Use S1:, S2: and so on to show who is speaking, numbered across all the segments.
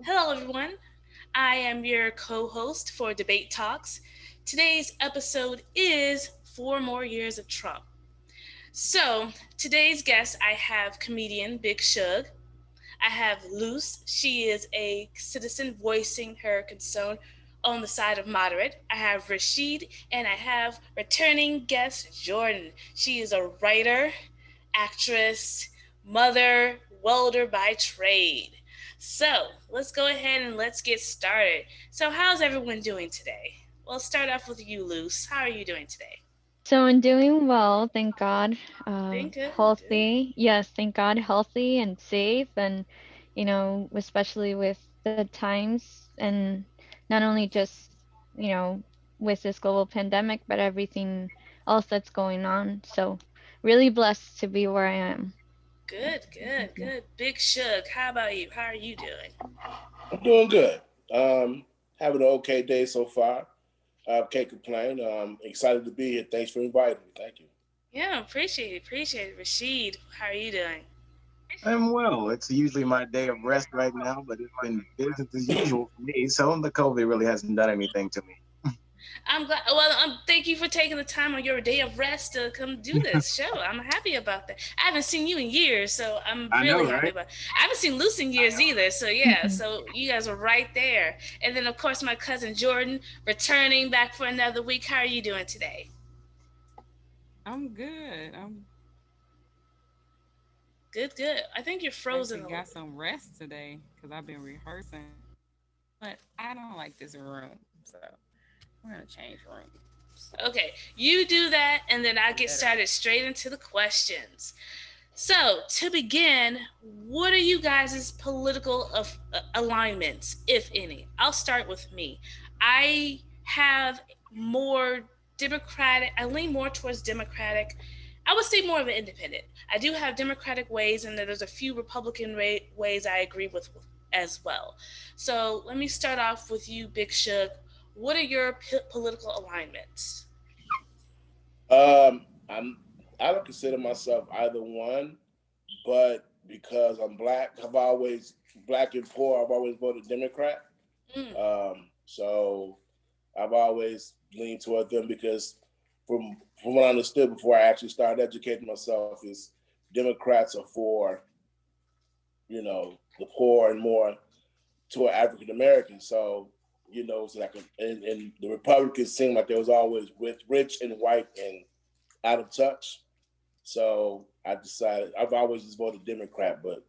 S1: Hello, everyone. I am your co host for Debate Talks. Today's episode is Four More Years of Trump. So, today's guest, I have comedian Big Shug. I have Luce. She is a citizen voicing her concern on the side of moderate. I have Rashid, and I have returning guest Jordyn. She is a writer, actress, mother, welder by trade. So let's go ahead and let's get started. So, how's everyone doing today? We'll start off with you, Luce. How are you doing today?
S2: So I'm doing well, thank God.
S1: Doing good. Good.
S2: Healthy, yes, thank God, healthy and safe, and especially with the times, and not only just you know with this global pandemic, but everything else that's going on. So really blessed to be where I am. Yeah,
S1: Good, good,
S2: thank you.
S1: good. Big Shug, how about you? How are you doing?
S3: I'm doing good. Having an okay day so far. Can't complain. Excited to be here. Thanks for inviting me. Thank you.
S1: Yeah, appreciate it. Appreciate it. Rashid, how are you doing?
S4: I'm well. It's usually my day of rest right now, but it's been business as usual for me. So the COVID really hasn't done anything to
S1: I'm glad. Well, thank you for taking the time on your day of rest to come do
S4: me.
S1: this show. I'm happy about that. I haven't seen you in years, so I'm
S4: I know,
S1: really happy
S4: right?
S1: about it. I haven't seen Luce in years either, so yeah.
S2: Mhm.
S1: So you guys are right there. And then, of course, my cousin Jordyn returning back for another week. How are you doing today?
S5: I'm good. I'm
S1: Good, good. I think you're frozen
S5: actually
S1: a little
S5: got
S1: bit.
S5: some rest today because I've been rehearsing, but I don't like this room, so we're gonna change rooms.
S1: Okay, you do that, and then I get
S5: Better.
S1: started straight into the questions. So, to begin, what are you guys' political alignments, if any? I'll start with me. I have more Democratic, I lean more towards Democratic. I would say more of an independent. I do have Democratic ways, and there's a few Republican ways I agree with as well. So, let me start off with you, Big Shug. What are your political alignments?
S3: I'm. I don't consider myself either one, but because I'm black, black and poor. I've always voted Democrat.
S1: Mm,
S3: So I've always leaned toward them because from what I understood before I actually started educating myself is Democrats are for the poor and more toward African Americans. So it's like and the Republicans seemed like they was always rich and white and out of touch. So I decided I've always just voted Democrat, but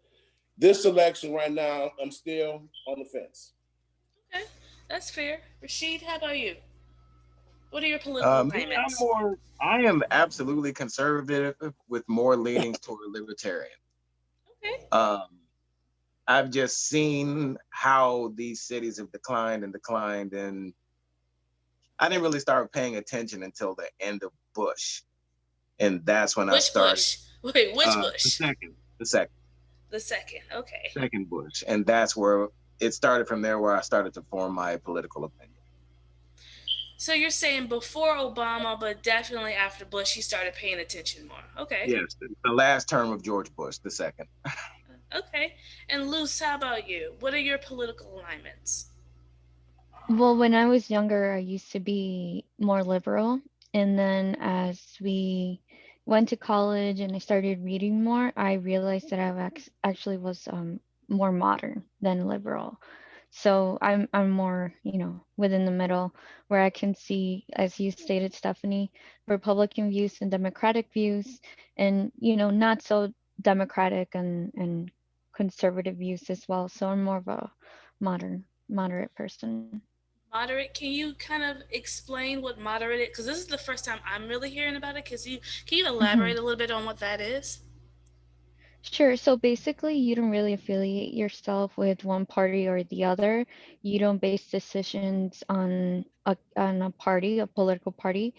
S3: this election right now I'm still on the fence.
S1: okay, that's fair. Rashid, how about you? What are your political
S4: Me,
S1: alignments?
S4: I am absolutely conservative with more leanings toward libertarian.
S1: Okay.
S4: Um, I've just seen how these cities have declined and declined, and I didn't really start paying attention until the end of Bush, and that's when I
S1: Which
S4: started.
S1: Bush? Wait, which
S4: The
S1: Bush?
S4: second, the second.
S1: The second. Okay.
S4: Second Bush, and that's where it started. From there, where I started to form my political opinion.
S1: So you're saying before Obama, but definitely after Bush, you started paying attention more. Okay.
S4: Yes, the last term of George Bush, the second.
S1: Okay. And Luce, how about you? What are your political alignments?
S2: Well, when I was younger, I used to be more liberal, and then as we went to college and I started reading more, I realized that actually was more modern than liberal. So I'm more, within the middle where I can see, as you stated, Stephanie, Republican views and Democratic views, and not so democratic and conservative views as well. So I'm more of a moderate person.
S1: Moderate. Can you kind of explain what moderate is? Because this is the first time I'm really hearing about it. Can you elaborate a little bit on what that is?
S2: Sure. So basically, you don't really affiliate yourself with one party or the other. You don't base decisions on a party, a political party.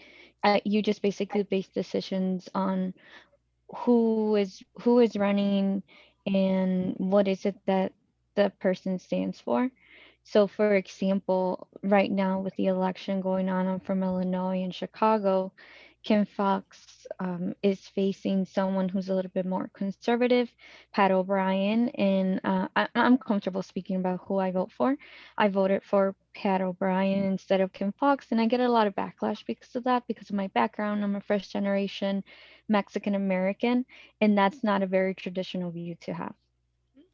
S2: You just basically base decisions on who is running and what is it that the person stands for. So, for example, right now with the election going on, I'm from Illinois and Chicago. Kim Fox is facing someone who's a little bit more conservative, Pat O'Brien, and I'm I'm comfortable speaking about who I vote for. I voted for Pat O'Brien instead of Kim Fox, and I get a lot of backlash because of that, because of my background. I'm a first generation Mexican American, and that's not a very traditional view to have.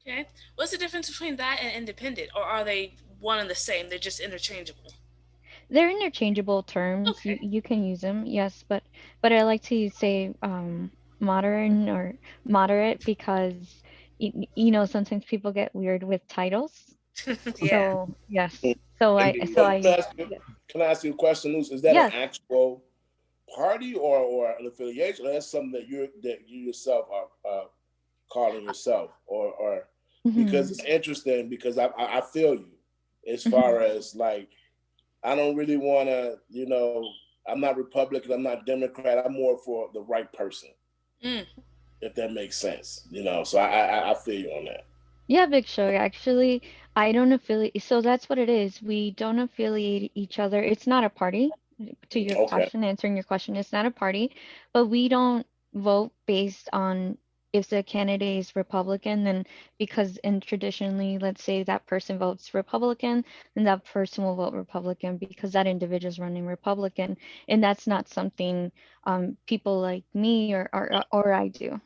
S1: Okay. What's the difference between that and independent, or are they one and the same? They're just interchangeable.
S2: They're interchangeable terms. You
S1: Okay.
S2: you can use them, yes, but I like to say modern or moderate because sometimes people get weird with titles.
S1: Yeah.
S2: So yes, so I
S4: Indeed.
S2: so
S3: So
S2: I yes,
S3: can I ask you a question, Luce? Is that an
S2: yes.
S3: actual party or an affiliation, or that's something that you yourself are calling yourself, or because
S2: Hmm.
S3: it's interesting because I feel you as
S2: Hmm.
S3: far as like I don't really want to, I'm not Republican, I'm not Democrat, I'm more for the right person,
S1: Mm.
S3: if that makes sense, So I feel you on that.
S2: Yeah, Big Show. Actually, I don't affiliate. So that's what it is. We don't affiliate each other. It's not a party. To your
S3: Okay.
S2: question, answering your question, it's not a party, but we don't vote based on if the candidate is Republican, then because in traditionally, let's say that person votes Republican, then that person will vote Republican because that individual is running Republican, and that's not something people like me or I do.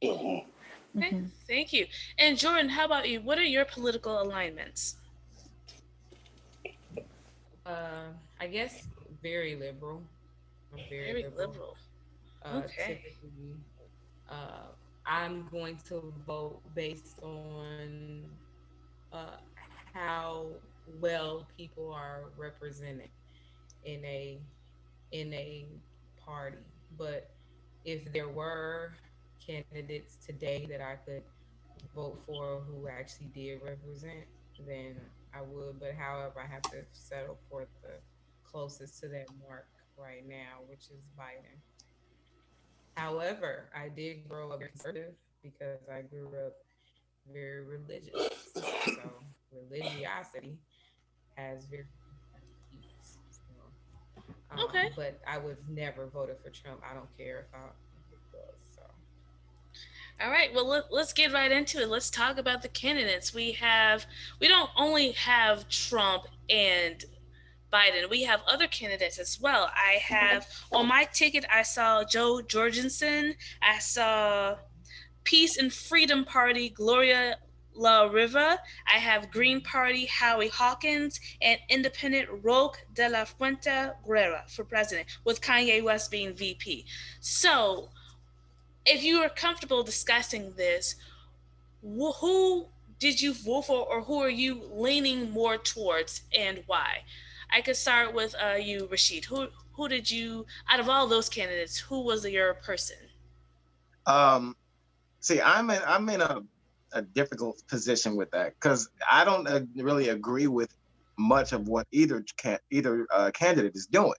S3: Mhm.
S1: Okay.
S2: Hmm.
S1: Thank you. And Jordyn, how about you? What are your political alignments?
S5: I guess very liberal. I'm very
S1: Very
S5: liberal.
S1: liberal. Okay.
S5: Typically, uh, I'm going to vote based on how well people are represented in a party. But if there were candidates today that I could vote for who actually did represent, then I would. But however, I have to settle for the closest to that mark right now, which is Biden. However, I did grow up very conservative because I grew up very religious. So religiosity has very different views. So,
S1: Okay.
S5: but I would never voted for Trump. I don't care if it was. So
S1: All right. Well, let's get right into it. Let's talk about the candidates. We don't only have Trump and Biden. We have other candidates as well. I have on my ticket. I saw Joe Jorgensen. I saw Peace and Freedom Party Gloria La Riva. I have Green Party Howie Hawkins and Independent Roque de la Fuente Guerra for president, with Kanye West being VP. So, if you are comfortable discussing this, who did you vote for, or who are you leaning more towards, and why? I could start with you, Rashid. Who did you, out of all those candidates, who was your person?
S4: Um, See, I'm in a difficult position with that because I don't really agree with much of what either candidate is doing.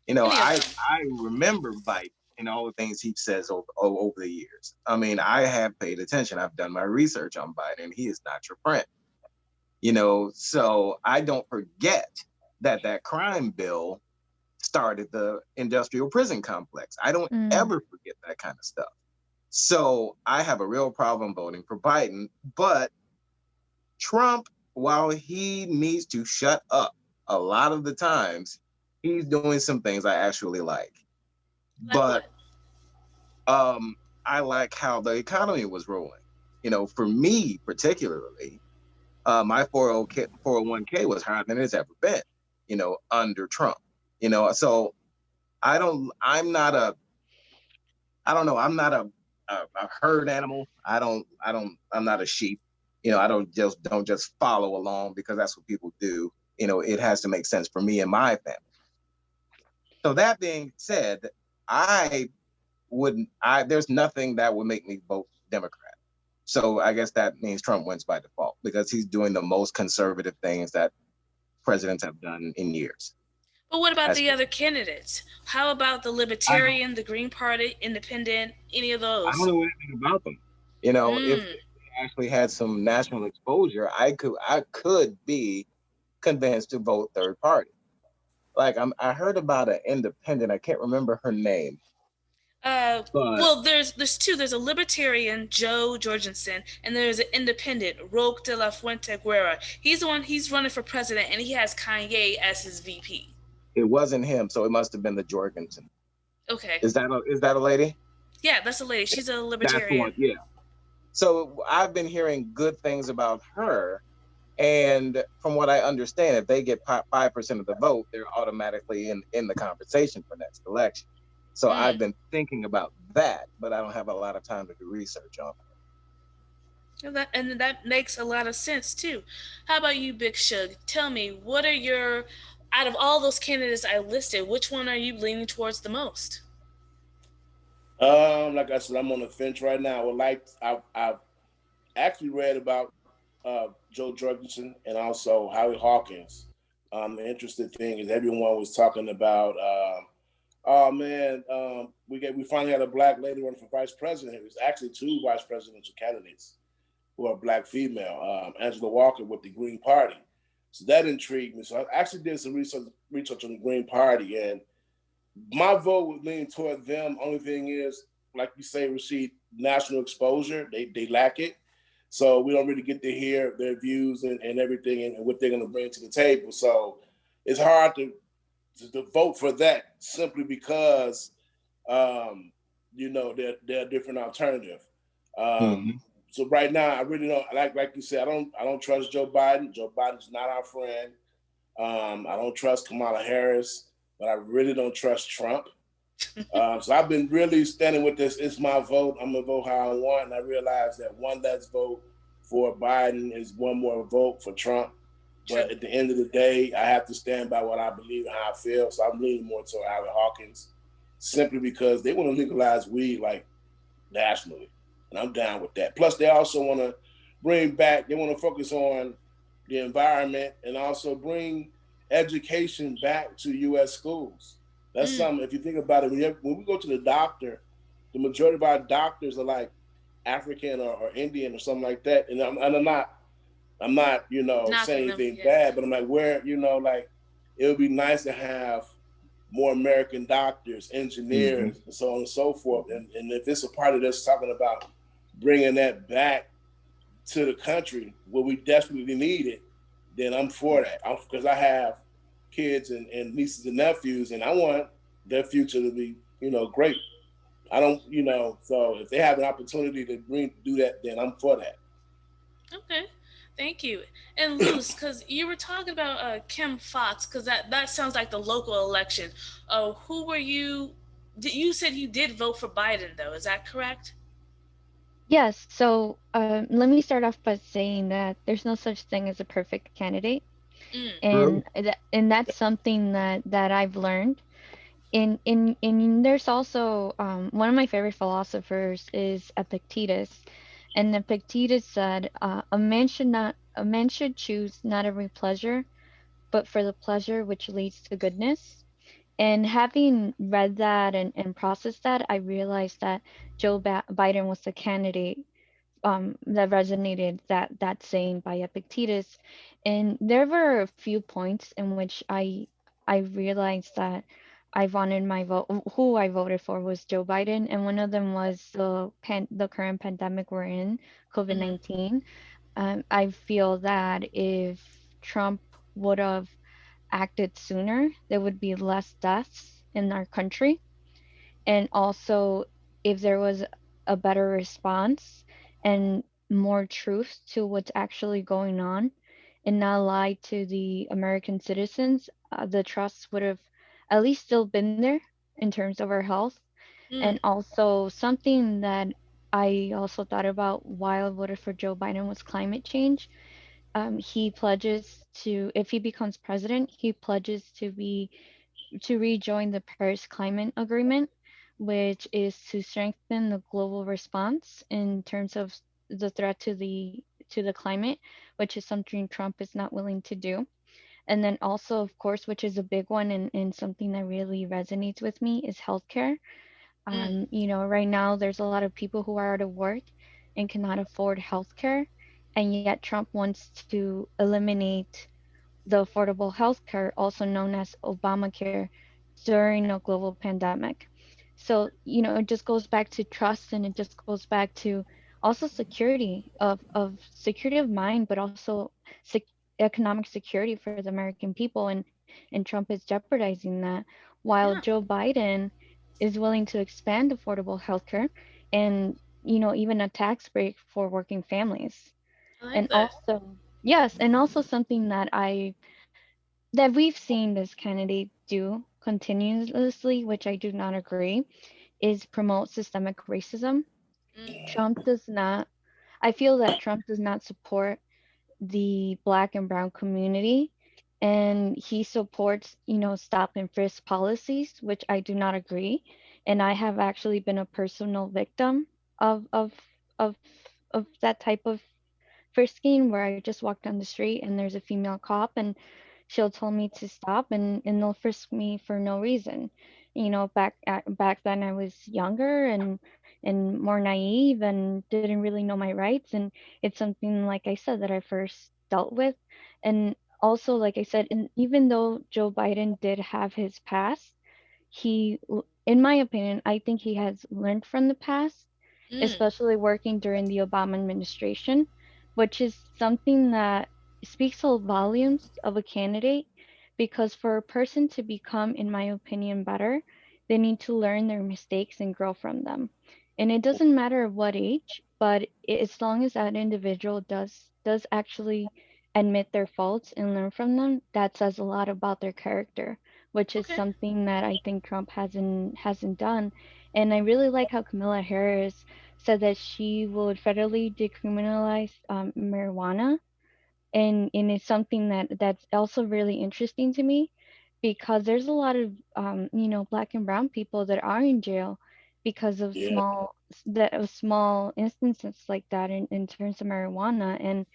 S1: Any of
S4: I
S1: them?
S4: I remember Biden and all the things he says over the years. I mean, I have paid attention. I've done my research on Biden, and he is not your friend. So I don't forget that crime bill started the industrial prison complex. I don't
S2: Mm.
S4: ever forget that kind of stuff. So I have a real problem voting for Biden, but Trump, while he needs to shut up a lot of the times, he's doing some things I actually like.
S1: Like
S4: But
S1: what?
S4: um, I like how the economy was rolling. For me particularly, my 401k was higher than it's ever been, under Trump. So I don't know, I'm not a herd animal. I'm not a sheep. I don't just follow along because that's what people do. It has to make sense for me and my family. So that being said, I there's nothing that would make me vote Democrat. So I guess that means Trump wins by default because he's doing the most conservative things that presidents have done in years.
S1: But what about
S4: As
S1: the other candidates? How about the
S4: I
S1: Libertarian, the Green Party, Independent, any of
S4: I don't
S1: those?
S4: know anything about them. If
S1: Mm.
S4: they actually had some national exposure, I could be convinced to vote third party. Like I heard about an independent. I can't remember her name. But
S1: Well, there's two. There's a libertarian, Joe Jorgensen, and there's an independent, Roque de la Fuente Guerra. He's the one. He's running for president, and he has Kanye as his VP.
S4: it wasn't him, so it must have been the Jorgensen.
S1: Okay.
S4: Is that a lady?
S1: Yeah, that's a lady. She's a
S4: That's the one.
S1: libertarian.
S4: Yeah. So I've been hearing good things about her, and from what I understand, if they get 5% of the vote, they're automatically in the conversation for next election. So I've
S1: Mm.
S4: been thinking about that, but I don't have a lot of time to do research on it.
S1: And that makes a lot of sense too. How about you, Big Shug? Tell me, what are your out of all those candidates I listed, which one are you leaning towards the most?
S3: Like I said, I'm on the fence right now. I would like I've actually read about Joe Jorgensen and also Howie Hawkins. The interesting thing is everyone was talking about, oh man, we finally had a black lady running for vice president. It was actually two vice presidential candidates who are black female. Angela Walker with the Green Party. So that intrigued me. So I actually did some research on the Green Party, and my vote would lean toward them. Only thing is, like you say, Rashid, national exposure. They lack it. So we don't really get to hear their views and everything and what they're going to bring to the table. So it's hard to vote for that simply because, um, they're a different alternative. Um,
S4: Mm-hmm.
S3: so right now, I really don't like you said. I don't trust Joe Biden. Joe Biden's not our friend. I don't trust Kamala Harris, but I really don't trust Trump. So I've been really standing with this. It's my vote. I'm gonna vote how I want, and I realize that one less vote for Biden is one more vote for Trump.
S1: True.
S3: But at the end of the day, I have to stand by what I believe and how I feel. So I'm leaning more toward Howard Hawkins, simply because they want to legalize weed like nationally, and I'm down with that. Plus, they also want to bring back. They want to focus on the environment and also bring education back to U.S. schools. That's
S1: Mm.
S3: something. If you think about it, when we go to the doctor, the majority of our doctors are like African or Indian or something like that. And I'm not, saying
S1: Knocking them.
S3: anything
S1: Yeah.
S3: bad, but I'm like, like, it would be nice to have more American doctors,
S4: Mm-hmm.
S3: engineers, and so on and so forth. And if it's a part of this talking about bringing that back to the country where we desperately need it, then I'm for that. Because I have kids and nieces and nephews, and I want their future to be, great. I don't, so if they have an opportunity to do that, then I'm for that.
S1: Okay. Thank you. And Luz, because you were talking about Kim Fox, because that sounds like the local election. Who were you? You said you did vote for Biden, though. Is that correct?
S2: Yes, so let me start off by saying that there's no such thing as a perfect candidate,
S1: Mm.
S2: and that's something that I've learned. In there's also one of my favorite philosophers is Epictetus, and Epictetus said, a man should choose not every pleasure, but for the pleasure which leads to goodness. And having read that and processed that, I realized that Biden was the candidate that resonated, that saying by Epictetus. And there were a few points in which I realized that I wanted my vote. Who I voted for was Joe Biden, and one of them was the current pandemic we're in,
S1: Mm-hmm.
S2: COVID-19. I feel that if Trump would have acted sooner, there would be less deaths in our country, and also if there was a better response and more truth to what's actually going on and not lie to the American citizens, the trust would have at least still been there in terms of our health. And
S1: Mm.
S2: also something that I also thought about while I voted for Joe Biden was climate change. He pledges to, if he becomes president, he pledges to rejoin the Paris Climate Agreement, which is to strengthen the global response in terms of the threat to the climate, which is something Trump is not willing to do. And then also, of course, which is a big one and something that really resonates with me, is healthcare.
S1: Mm.
S2: Right now there's a lot of people who are out of work and cannot afford healthcare, and yet Trump wants to eliminate the affordable health care, also known as Obamacare, during a global pandemic. So, it just goes back to trust, and it just goes back to also security of mind, but also sec- economic security for the American people. And Trump is jeopardizing that, while
S1: Yeah,
S2: Joe Biden is willing to expand affordable healthcare and, even a tax break for working families.
S1: I like
S2: And
S1: that.
S2: also, yes, and also something that we've seen this candidate do continuously, which I do not agree, is promote systemic racism.
S1: Mm,
S2: Trump does not, I feel that Trump does not support the Black and Brown community, and he supports, stop and frisk policies, which I do not agree. And I have actually been a personal victim of of of of that type of frisking, where I just walk down the street and there's a female cop, and she'll tell me to stop, and they'll frisk me for no reason. Back then I was younger and more naive and didn't really know my rights, and it's something, like I said, that I first dealt with. And also, like I said, even though Joe Biden did have his past, in my opinion, I think he has learned from the past,
S1: mm.
S2: especially working during the Obama administration, which is something that speaks volumes of a candidate, because for a person to become, in my opinion, better, they need to learn their mistakes and grow from them. And it doesn't matter what age, but as long as that individual does actually admit their faults and learn from them, that says a lot about their character, which is
S1: Okay.
S2: something that I think Trump hasn't done. And I really like how Camilla Harris said that she would federally decriminalize marijuana, and it's something that's also really interesting to me, because there's a lot of Black and brown people that are in jail because of
S3: Yeah.
S2: small instances like that, in terms of marijuana.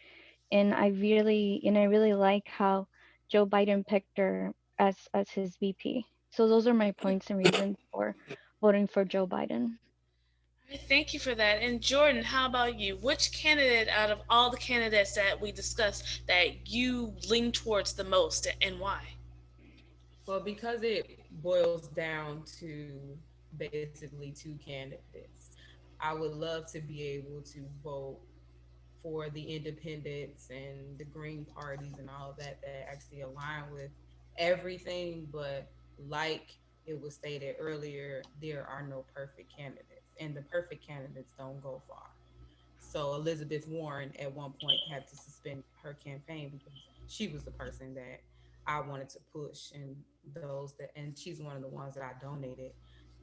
S2: And I really like how Joe Biden picked her as his VP. So those are my points and reasons for voting for Joe Biden.
S1: All right, thank you for that. And Jordyn, how about you? Which candidate out of all the candidates that we discussed that you lean towards the most, and why?
S5: Well, because it boils down to basically two candidates, I would love to be able to vote for the independents and the green parties and all of that actually align with everything. But like it was stated earlier, there are no perfect candidates, and the perfect candidates don't go far. So Elizabeth Warren at one point had to suspend her campaign because she was the person that I wanted to push, and she's one of the ones that I donated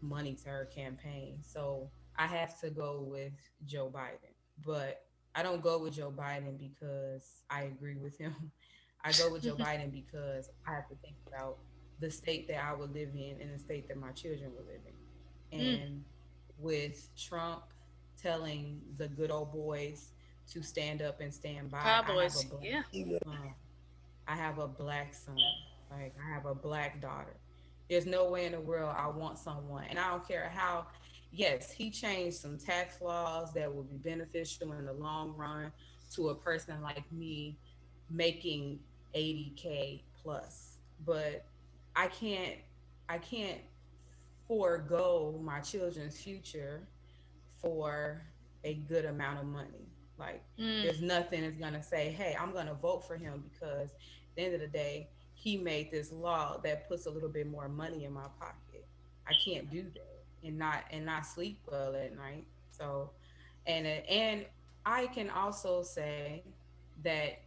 S5: money to her campaign. So I have to go with Joe Biden. But I don't go with Joe Biden because I agree with him. I go with Joe Biden because I have to think about the state that I would live in and the state that my children would live in.
S1: Mm,
S5: And with Trump telling the good old boys to stand up and stand by,
S1: Cowboys. Yeah.
S3: Yeah.
S5: uh, I have a black son. Like I have a black daughter. There's no way in the world I want someone, and I don't care how. Yes, he changed some tax laws that will be beneficial in the long run to a person like me making 80K plus. But I can't, I can't forego my children's future for a good amount of money. Like
S1: Mm,
S5: there's nothing that's gonna say, hey, I'm gonna vote for him because at the end of the day, he made this law that puts a little bit more money in my pocket. I can't do that and not sleep well at night. So and I can also say that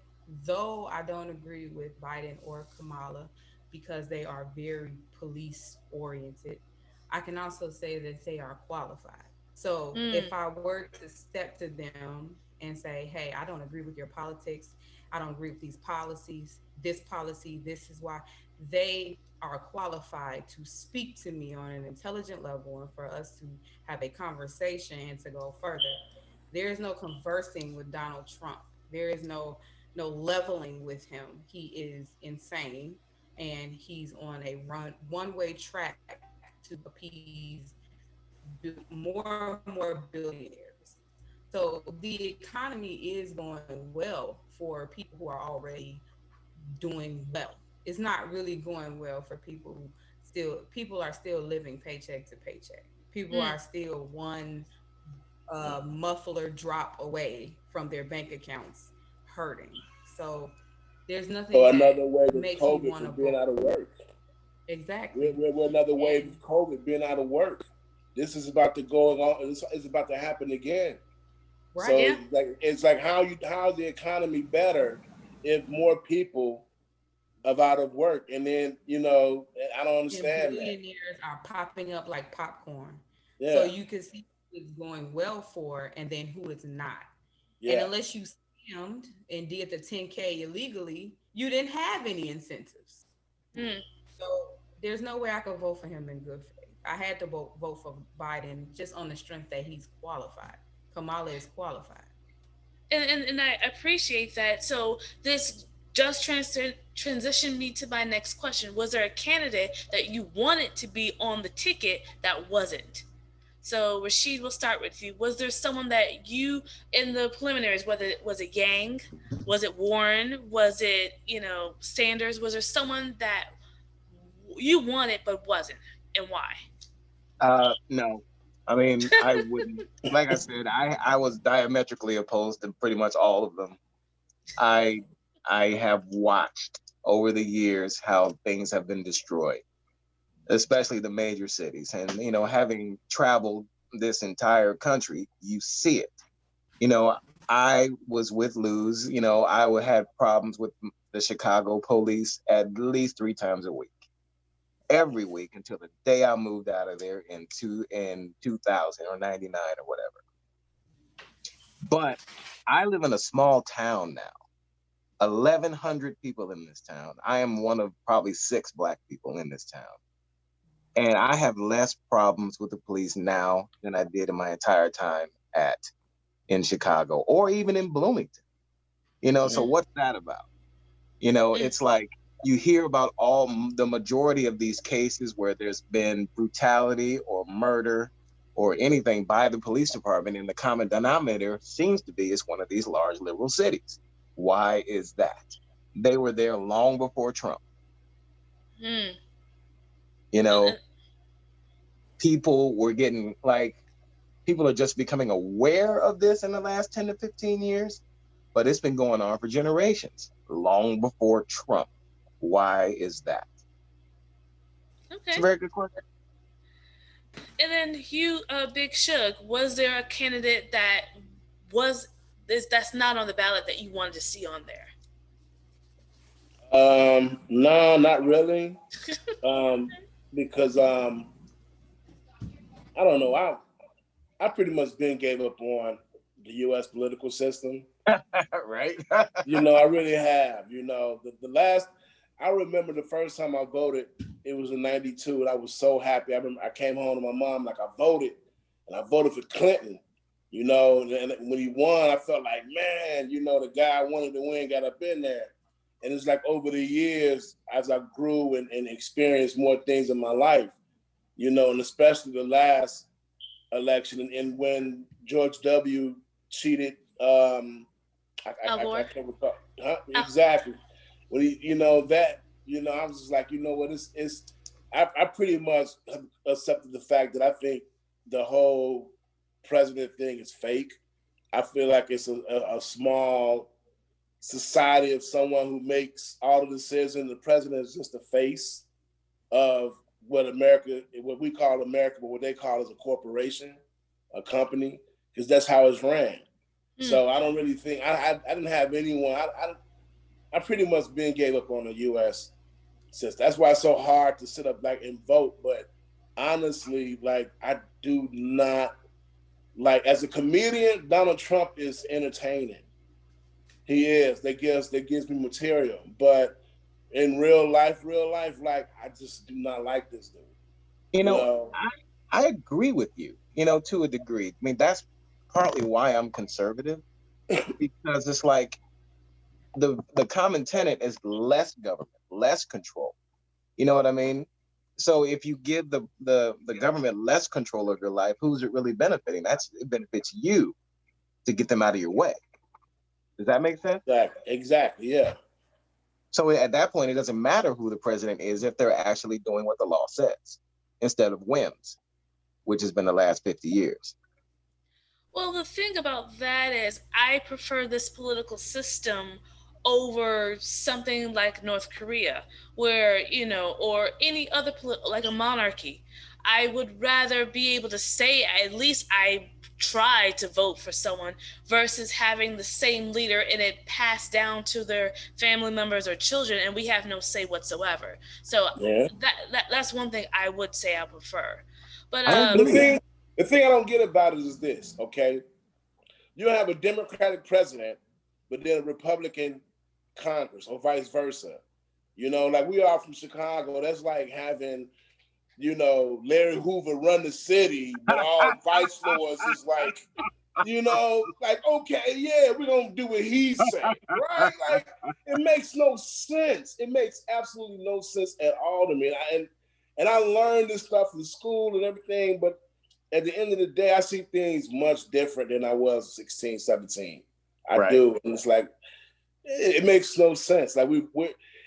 S5: though I don't agree with Biden or Kamala because they are very police oriented, I can also say that they are qualified. So
S1: mm.
S5: if I were to step to them and say, hey, I don't agree with your politics, I don't agree with these policies, this policy, this is why, they are qualified to speak to me on an intelligent level and for us to have a conversation and to go further. There is no conversing with Donald Trump. There is no leveling with him. He is insane and he's on a one-way track to appease more and more billionaires. So the economy is going well for people who are already doing well. It's not really going well for people who still people are still living paycheck to paycheck. People are still one muffler drop away from their bank accounts hurting. So there's nothing
S3: Or
S5: that
S3: another wave of
S5: makes me
S3: COVID
S5: want
S3: from
S5: to
S3: being
S5: vote.
S3: out of work.
S5: Exactly.
S3: We're another wave
S5: And
S3: of COVID being out of work. This is about to go on. It's about to happen again. So
S5: right.
S1: Yeah.
S3: it's like how's the economy better if more people are out of work? And then I don't
S5: And
S3: understand that.
S5: billionaires are popping up like popcorn. So
S3: Yeah,
S5: you can see who it's going well for and then who it's not. And
S3: yeah.
S5: unless you scammed and did the 10K illegally, you didn't have any incentives.
S1: Mm.
S5: So there's no way I could vote for him in good faith. I had to vote for Biden just on the strength that he's qualified. Kamala is qualified.
S1: And I appreciate that. So this just transition me to my next question. Was there a candidate that you wanted to be on the ticket that wasn't? So Rashid, we'll start with you. Was there someone that you in the preliminaries, whether it was it Yang, was it Warren, was it Sanders? Was there someone that you wanted but wasn't, and why?
S4: No, I mean, I wouldn't. Like I said, I was diametrically opposed to pretty much all of them. I I have watched over the years how things have been destroyed, especially the major cities. And having traveled this entire country, you see it. You know, I was with Luz. I would have problems with the Chicago police at least 3 times a week, every week until the day I moved out of there in 2000 or 99 or whatever. But I live in a small town now. 1,100 people in this town. I am one of probably 6 Black people in this town. And I have less problems with the police now than I did in my entire time in Chicago or even in Bloomington. So
S1: Mm,
S4: what's that about?
S1: mm,
S4: It's like you hear about the majority of these cases where there's been brutality or murder or anything by the police department, and the common denominator seems to be it's one of these large liberal cities. Why is that? They were there long before Trump.
S1: mm.
S4: You
S1: And,
S4: know,
S1: and,
S4: people were getting people are just becoming aware of this in the last 10 to 15 years, but it's been going on for generations, long before Trump. Why is that? It's a
S1: okay.
S4: very good question.
S1: And then you, Big Shug, was there a candidate that was that's not on the ballot that you wanted to see on there?
S3: No, not really. Because I don't know. I pretty much been gave up on the U.S. political system.
S4: Right?
S3: I really have. The last I remember the first time I voted, it was in '92, and I was so happy. I remember I came home to my mom like I voted, and I voted for Clinton. And when he won, I felt like, man, the guy I wanted to win got up in there. And it's like over the years, as I grew and experienced more things in my life, and especially the last election, and when George W. cheated,
S1: Al
S3: I
S1: Gore.
S3: can't recall. Huh?
S1: Oh,
S3: Exactly. When I was just like, you know what, I pretty much accepted the fact that I think the whole president thing is fake. I feel like it's a small society of someone who makes all the decisions. The president is just the face of what we call America, but what they call is a corporation, a company, because that's how it's ran.
S1: mm,
S3: So I don't really think I didn't have anyone. I pretty much been gave up on the U.S. system. That's why it's so hard to sit up and vote. But honestly, I do not as a comedian. Donald Trump is entertaining. He is. That gives me material. But in real life, I just do not like this dude.
S4: you
S3: You
S4: know,
S3: know.
S4: I agree with you, to a degree. I mean, that's partly why I'm conservative, because it's like the common tenet is less government, less control. You know what I mean? So if you give the government less control of your life, who's it really benefiting? It benefits you to get them out of your way. Does that make sense?
S3: Exactly. Yeah.
S4: So at that point, it doesn't matter who the president is if they're actually doing what the law says instead of whims. which has been the last 50 years.
S1: Well, the thing about that is, I prefer this political system over something like North Korea, where, or any other, like a monarchy. I would rather be able to say, at least I tried to vote for someone, versus having the same leader and it passed down to their family members or children and we have no say whatsoever. So
S3: Yeah.
S1: that's one thing I would say I prefer. But
S4: I
S3: The
S4: agree.
S3: thing, the thing I don't get about it is this, okay? You have a Democratic president, but then a Republican Congress, or vice versa. Like we are from Chicago. That's like having, Larry Hoover run the city, but all vice lords is like, like, okay, yeah, we're gonna do what he's saying, right? Like, it makes no sense. It makes absolutely no sense at all to me. And I learned this stuff in school and everything, but at the end of the day, I see things much different than I was 16, 17. I
S4: Right.
S3: do. And it's like, it makes no sense. Like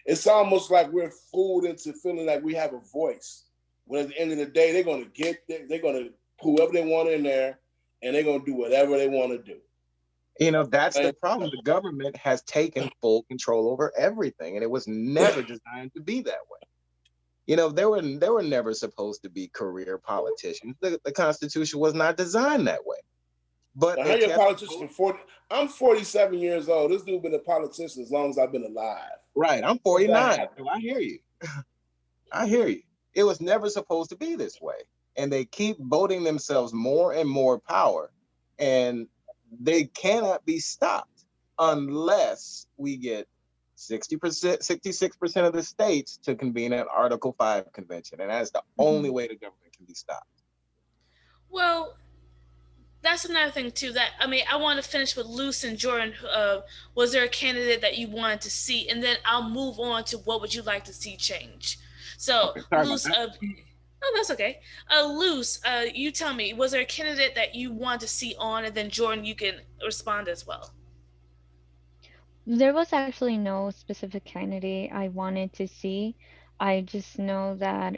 S3: it's almost like we're fooled into feeling like we have a voice. When at the end of the day, they're gonna put whoever they want in there, and they're gonna do whatever they want to do.
S4: That's the
S3: Right?
S4: problem. The government has taken full control over everything, and it was never designed to be that way. There were never supposed to be career politicians. The Constitution was not designed that way. But
S3: Now, how
S4: they
S3: you a
S4: kept
S3: politician for 40? I'm 47 years old. This dude been a politician as long as I've been alive.
S4: right. I'm
S3: How's that
S4: 49,
S3: happen?
S4: so I hear you. I hear you. It was never supposed to be this way, and they keep voting themselves more and more power, and they cannot be stopped unless we get 60%, 66% of the states to convene an Article 5 convention, and that's the only way the government can be stopped.
S1: well, that's another thing too. That I want to finish with Luce and Jordyn. Was there a candidate that you wanted to see, and then I'll move on to what would you like to see change. So
S4: Okay, sorry about
S1: Luce,
S4: that.
S1: oh, that's okay. Luce, you tell me, was there a candidate that you want to see on, and then Jordyn, you can respond as well.
S2: There was actually no specific candidate I wanted to see. I just know that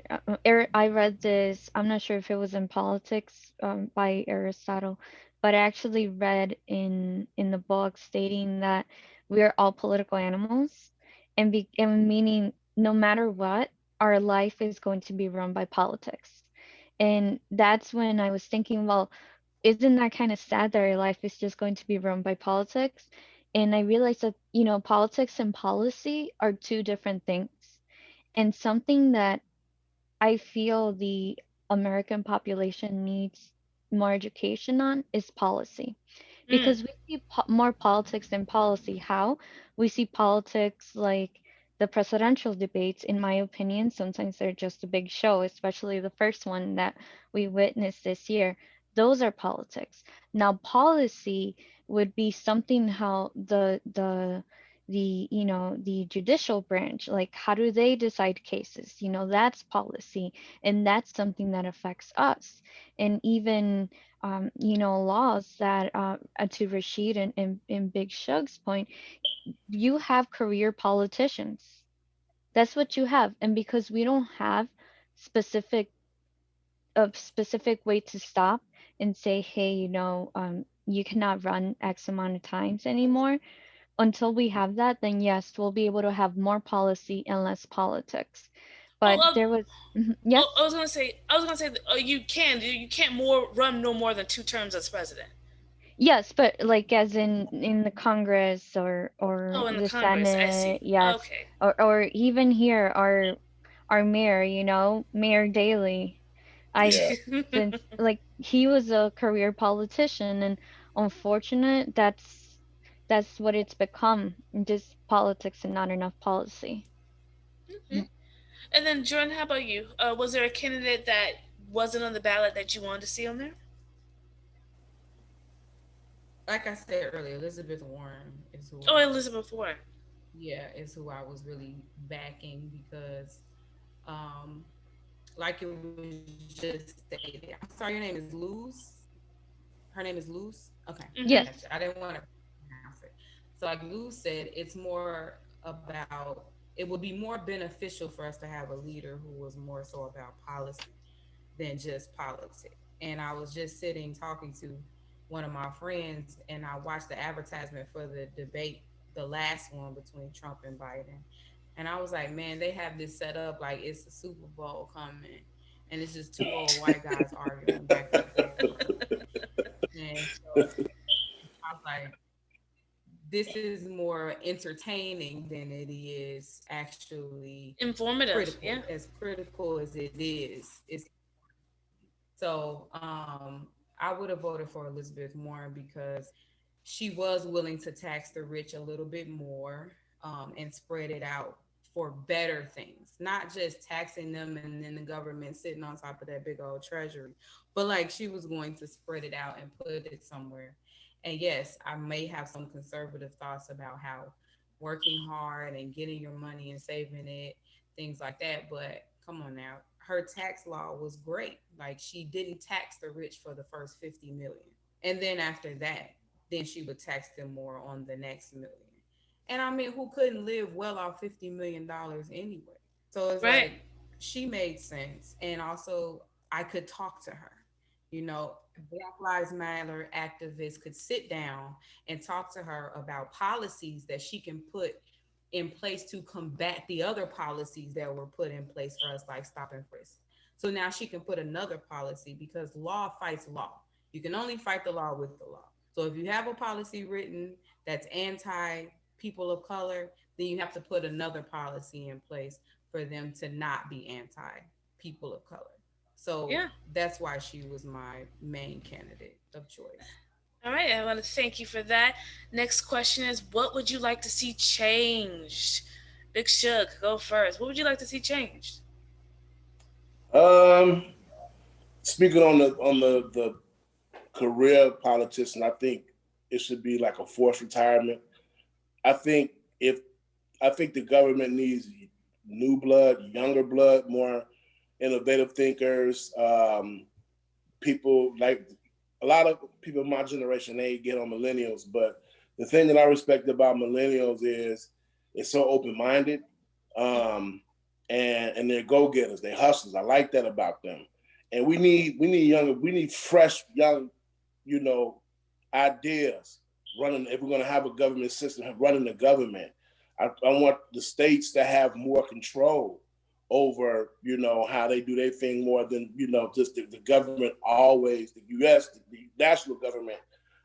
S2: I read this, I'm not sure if it was in politics by Aristotle, but I actually read in the book stating that we are all political animals, and meaning no matter what, our life is going to be run by politics. And that's when I was thinking, well, isn't that kind of sad that our life is just going to be run by politics? And I realized that, politics and policy are two different things. And something that I feel the American population needs more education on is policy,
S1: Mm.
S2: because we see more politics than policy. How? We see politics like the presidential debates, in my opinion, sometimes they're just a big show, especially the first one that we witnessed this year. Those are politics. Now, policy would be something how the judicial branch, like how do they decide cases? That's policy, and that's something that affects us. And even laws that, to Rashid and Big Shug's point, you have career politicians. That's what you have. And because we don't have specific a specific way to stop and say, hey, you cannot run X amount of times anymore. Until we have that, then yes, we'll be able to have more policy and less politics.
S1: Oh,
S2: But there was,
S1: oh,
S2: yes.
S1: I was gonna say, that, you can't more run no more than 2 terms as president.
S2: Yes, but like as in the Congress or
S1: Oh, in the
S2: the
S1: Congress, I
S2: Senate,
S1: see.
S2: yes,
S1: Okay.
S2: or even here our mayor, Mayor Daley. I
S3: Yeah.
S2: since like he was a career politician, and unfortunate that's what it's become, just politics and not enough policy.
S1: Okay. And then, Jordan, how about you? Was there a candidate that wasn't on the ballot that you wanted to see on there?
S5: Like I said earlier, Elizabeth Warren is who
S1: Oh,
S5: I was.
S1: Elizabeth Warren.
S5: Yeah, is who I was really backing because, um, like it was just stated. I'm sorry, your name is Luz. Her name is Luz. Okay, I got you. I
S1: Mm-hmm.
S5: didn't
S2: Yes.
S5: want to pronounce it. So, like Luz said, it's more about. It would be more beneficial for us to have a leader who was more so about policy than just politics. And I was just sitting talking to one of my friends, and I watched the advertisement for the debate, the last one between Trump and Biden. And I was like, man, they have this set up like it's the Super Bowl coming, and it's just two old white guys arguing back and forth. And so I was like, this is more entertaining than it is actually
S1: Informative.
S5: critical.
S1: Yeah.
S5: As critical as it is, it's so I would have voted for Elizabeth Warren because she was willing to tax the rich a little bit more, and spread it out for better things, not just taxing them and then the government sitting on top of that big old treasury, but like she was going to spread it out and put it somewhere. And yes, I may have some conservative thoughts about how working hard and getting your money and saving it, things like that. But come on now, her tax law was great. Like she didn't tax the rich for the first 50 million. And then after that, then she would tax them more on the next million. And I mean, who couldn't live well off $50 million anyway? So it's
S1: Right.
S5: like she made sense. And also, I could talk to her. You know, Black Lives Matter activists could sit down and talk to her about policies that she can put in place to combat the other policies that were put in place for us, like stop and frisk. So now she can put another policy because law fights law. You can only fight the law with the law. So if you have a policy written that's anti people of color, then you have to put another policy in place for them to not be anti people of color. So
S1: Yeah.
S5: that's why she was my main candidate of choice.
S1: All right. I want to thank you for that. Next question is, what would you like to see changed? Big Shug, go first. What would you like to see changed?
S3: Um, Speaking on the career politician, I think it should be like a forced retirement. I think if I think the government needs new blood, younger blood, more innovative thinkers, people like a lot of people in my generation, they get on millennials. But the thing that I respect about millennials is it's so open minded, and they're go getters, they hustlers. I like that about them. And we need fresh young, you know, ideas running. If we're going to have a government system running the government, I want the states to have more control over, you know, how they do their thing more than, you know, just the government always, the U.S., the national government,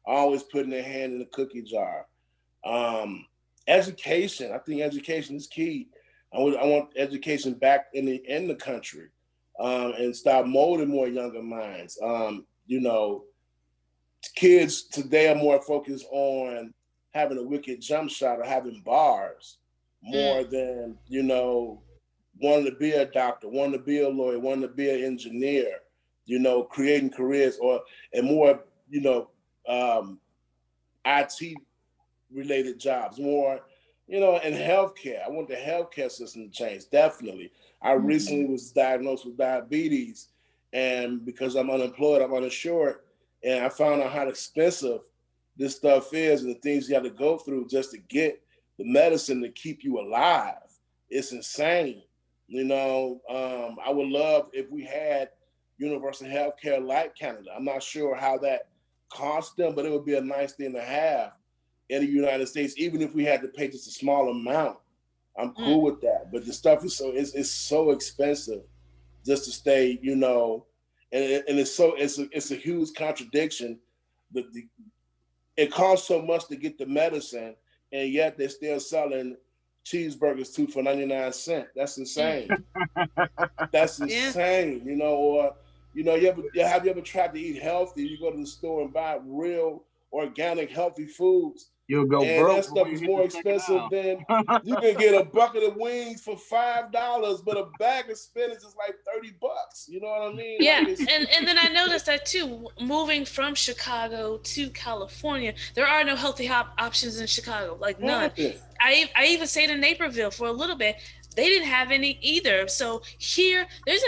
S3: always putting their hand in the cookie jar. Um, Education, I think education is key. I want education back in the country, and start molding more younger minds. You know, kids today are more focused on having a wicked jump shot or having bars
S1: Mm.
S3: more than, you know, wanting to be a doctor, wanting to be a lawyer, wanting to be an engineer, you know, creating careers or and more, you know, IT related jobs, more, you know, in healthcare. I want the healthcare system to change, definitely. I recently
S2: Mhm.
S3: was diagnosed with diabetes, and because I'm unemployed, I'm uninsured, and I found out how expensive this stuff is and the things you have to go through just to get the medicine to keep you alive. It's insane. You know, I would love if we had universal health care like Canada. I'm not sure how that costs them, but it would be a nice thing to have in the United States, even if we had to pay just a small amount. I'm
S1: Mm.
S3: cool with that. But the stuff is it's so expensive just to stay, you know, and it's a huge contradiction. The it costs so much to get the medicine, and yet they're still selling cheeseburgers two for 99 cents. That's
S1: Mm.
S3: insane. That's
S1: Yeah.
S3: insane. You know, or you know, have you ever tried to eat healthy? You go to the store and buy real organic healthy foods,
S4: You'll go
S3: and
S4: broke
S3: that
S4: before
S3: stuff
S4: you
S3: is
S4: hit the
S3: more
S4: second
S3: expensive
S4: aisle.
S3: than you can get a bucket of wings for $5, but a bag of spinach is like $30. You know what I mean? Like
S1: Yeah,
S3: it's
S1: and then I noticed that too. Moving from Chicago to California, there are no healthy options in Chicago, like none.
S3: happened.
S1: I even stayed in Naperville for a little bit. They didn't have any either. So here, there's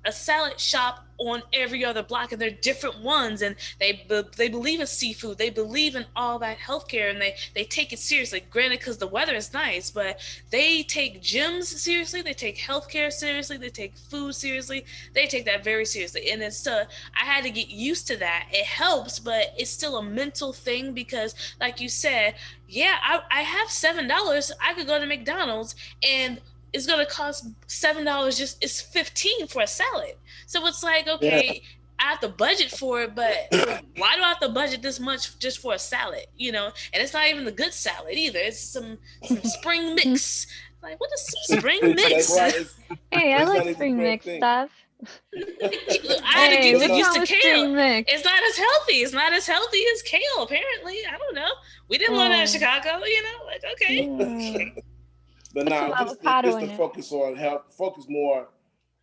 S1: a salad shop on every other block, and they're different ones, and they believe in seafood, they believe in all that healthcare, and they take it seriously. Granted, because the weather is nice, but they take gyms seriously, they take healthcare seriously, they take food seriously, they take that very seriously. And it's I had to get used to that. It helps, but it's still a mental thing because, like you said, yeah, I have $7. I could go to McDonald's and it's gonna cost $7. Just it's 15 for a salad. So it's like,
S3: Yeah.
S1: okay, I have to budget for it, but why do I have to budget this much just for a salad? And it's not even the good salad either. It's some spring mix. Like, what is some spring
S3: That's
S1: mix?
S3: right.
S2: Hey, I
S3: It's
S2: like
S3: not even
S2: spring
S3: fair
S2: mix
S3: thing.
S2: stuff.
S1: I had to
S2: Hey,
S1: get
S3: But
S1: to
S2: what's
S3: no,
S1: used
S2: wrong
S1: to
S2: with
S1: kale.
S2: spring mix?
S1: It's not as healthy. It's not as healthy as kale, apparently. I don't know. We didn't learn that in
S2: Oh,
S1: Chicago, like, okay.
S2: yeah.
S3: but
S2: Put some
S3: now
S2: avocado
S3: just to
S2: in it.
S3: focus on health, focus more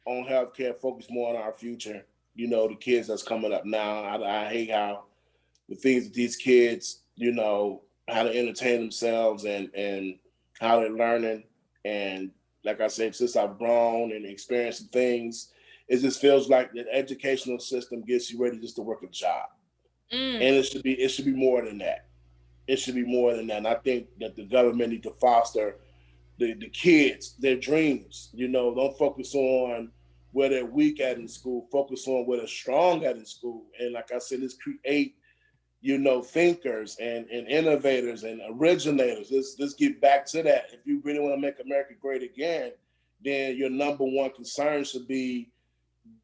S3: on healthcare, focus more on our future. The kids that's coming up now. I hate how the things that these kids, how to entertain themselves and how they're learning. And like I said, since I've grown and experienced things, it just feels like the educational system gets you ready just to work a job.
S1: Mm.
S3: And it should be more than that. It should be more than that. And I think that the government need to foster the kids, their dreams. Don't focus on where they're weak at in school. Focus on where they're strong at in school. And like I said, let's create, thinkers and innovators and originators. Let's get back to that. If you really want to make America great again, then your number one concern should be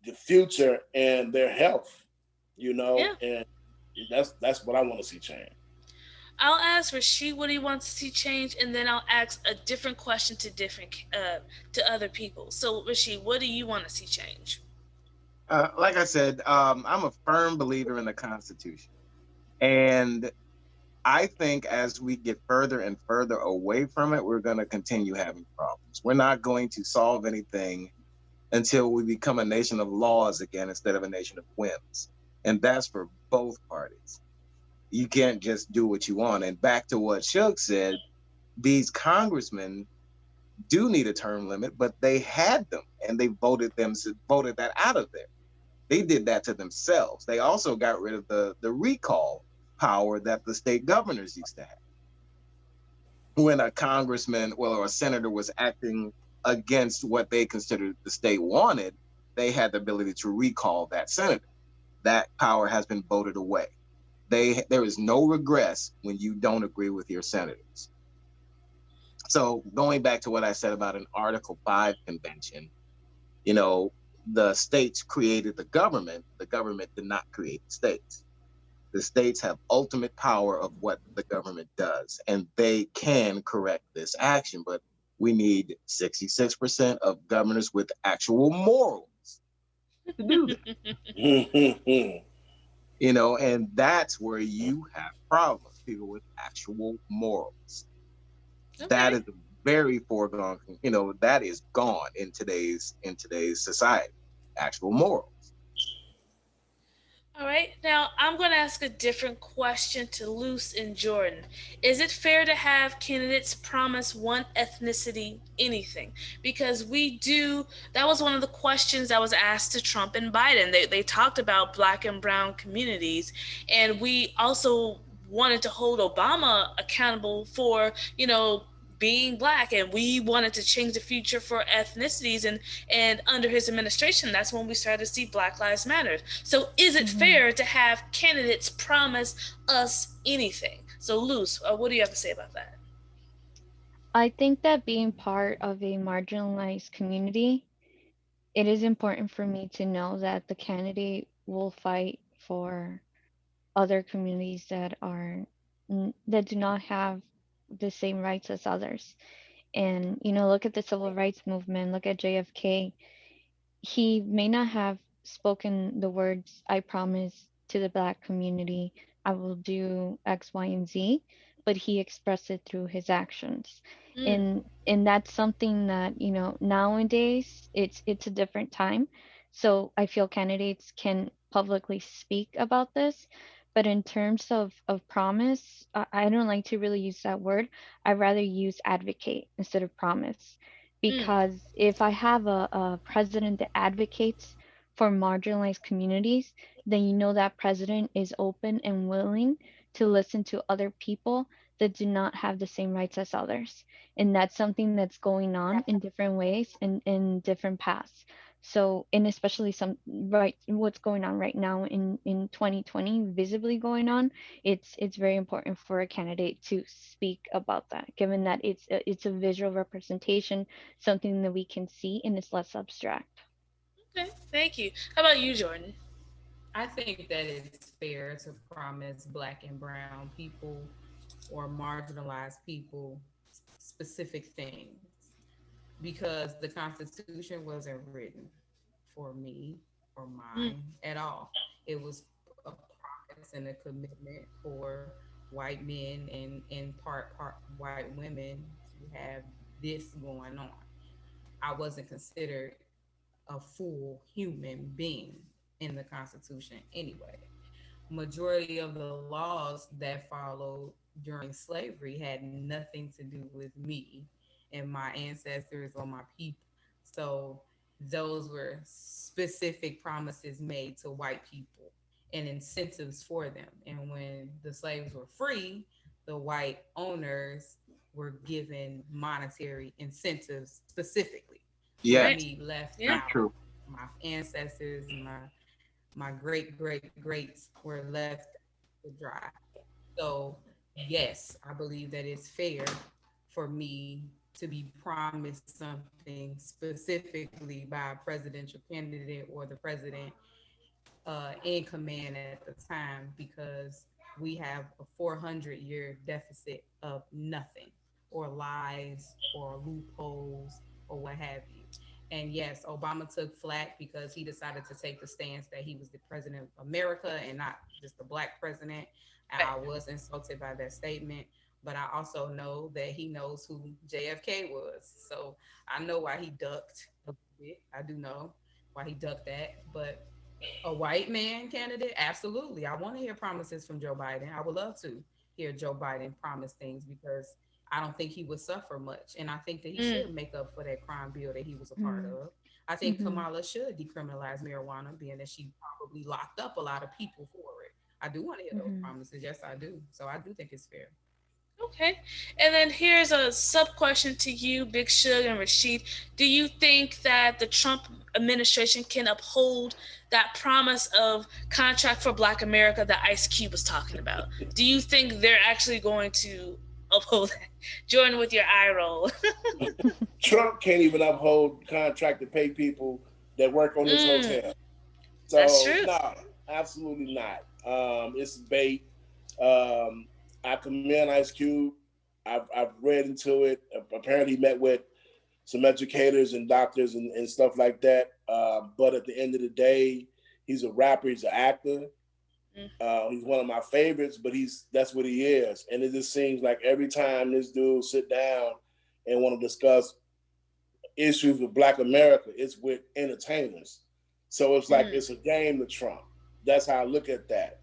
S3: the future and their health.
S1: Yeah.
S3: And that's what I want to see change.
S1: I'll ask Rashid what he wants to see change, and then I'll ask a different question to other people. So, Rashid, what do you want to see change?
S4: Like I said, I'm a firm believer in the Constitution. And I think as we get further and further away from it, we're going to continue having problems. We're not going to solve anything until we become a nation of laws again instead of a nation of whims. And that's for both parties. You can't just do what you want. And back to what Shug said, these congressmen do need a term limit, but they had them and they voted that out of there. They did that to themselves. They also got rid of the recall power that the state governors used to have. When a congressman, well, or a senator was acting against what they considered the state wanted, they had the ability to recall that senator. That power has been voted away. There is no regress when you don't agree with your senators. So going back to what I said about an Article 5 convention, you know, the states created the government did not create the states. The states have ultimate power of what the government does, and they can correct this action, but we need 66% of governors with actual morals to do that. And that's where you have problems, people with actual morals. That
S1: Okay.
S4: is a very foregone, that is gone in today's society, actual morals.
S1: All right. Now, I'm going to ask a different question to Luce and Jordyn. Is it fair to have candidates promise one ethnicity anything? Because that was one of the questions that was asked to Trump and Biden. They talked about black and brown communities, and we also wanted to hold Obama accountable for, being black, and we wanted to change the future for ethnicities, and under his administration, that's when we started to see Black Lives Matter. So is it
S2: Mhm.
S1: fair to have candidates promise us anything? So Luce, what do you have to say about that?
S2: I think that being part of a marginalized community, it is important for me to know that the candidate will fight for other communities that do not have the same rights as others. And look at the civil rights movement, look at JFK. He may not have spoken the words, I promise to the black community, I will do X, Y, and Z, but he expressed it through his actions.
S1: Mm,
S2: And that's something that, nowadays it's a different time. So I feel candidates can publicly speak about this. But in terms of promise, I don't like to really use that word. I'd rather use advocate instead of promise,
S1: mm,
S2: because if I have a president that advocates for marginalized communities, then you know that president is open and willing to listen to other people that do not have the same rights as others. And that's something that's going on in different ways and in different paths. So, and especially some right what's going on right now in 2020, visibly going on, it's very important for a candidate to speak about that, given that it's a visual representation, something that we can see and it's less abstract.
S1: Okay, thank you. How about you, Jordyn?
S5: I think that it's fair to promise Black and brown people or marginalized people specific things because the Constitution wasn't written for me or
S1: Mm,
S5: mine at all. It was a promise and a commitment for white men and in part white women to have this going on. I wasn't considered a full human being in the Constitution anyway. Majority of the laws that followed during slavery had nothing to do with me and my ancestors or my people. So those were specific promises made to white people and incentives for them. And when the slaves were free, the white owners were given monetary incentives specifically,
S4: Yes,
S5: leaving
S1: right.
S5: me left
S1: Yeah.
S4: very
S5: out.
S4: true.
S5: My ancestors, my great greats were left to dry. So, yes, I believe that it's fair for me to be promised something specifically by a presidential candidate or the president in command at the time because we have a 400-year deficit of nothing or lies or loopholes or what have you. And yes, Obama took flack because he decided to take the stance that he was the president of America and not just a black president. I
S1: Right.
S5: was insulted by that statement, but I also know that he knows who JFK was. So I know why he ducked a bit. I do know why he ducked that. But a white man candidate, absolutely. I want to hear promises from Joe Biden. I would love to hear Joe Biden promise things because I don't think he would suffer much. And I think that he should
S1: Mm,
S5: make up for that crime bill that he was a part
S2: Mm.
S5: of. I think
S2: Mm-hmm.
S5: Kamala should decriminalize marijuana, being that she probably locked up a lot of people for it. I do want to hear those
S2: Mm-hmm.
S5: promises. Yes, I do. So I do think it's fair.
S1: okay. And then here's a sub question to you, Big Shug and Rashid. Do you think that the Trump administration can uphold that promise of contract for Black America that Ice Cube was talking about? Do you think they're actually going to uphold that? Jordan, with your eye roll.
S3: Trump can't even uphold contract to pay people that work on his
S1: Mm,
S3: hotel.
S1: that's
S3: So
S1: true.
S3: no, absolutely not. It's bait. Um, I commend Ice Cube. I've read into it. Apparently, met with some educators and doctors and stuff like that. But at the end of the day, he's a rapper. He's an actor.
S1: Mm,
S3: He's one of my favorites, but that's what he is. And it just seems like every time this dude sit down and want to discuss issues with Black America, it's with entertainers. So it's like
S1: mm.
S3: it's a game to Trump. That's how I look at that.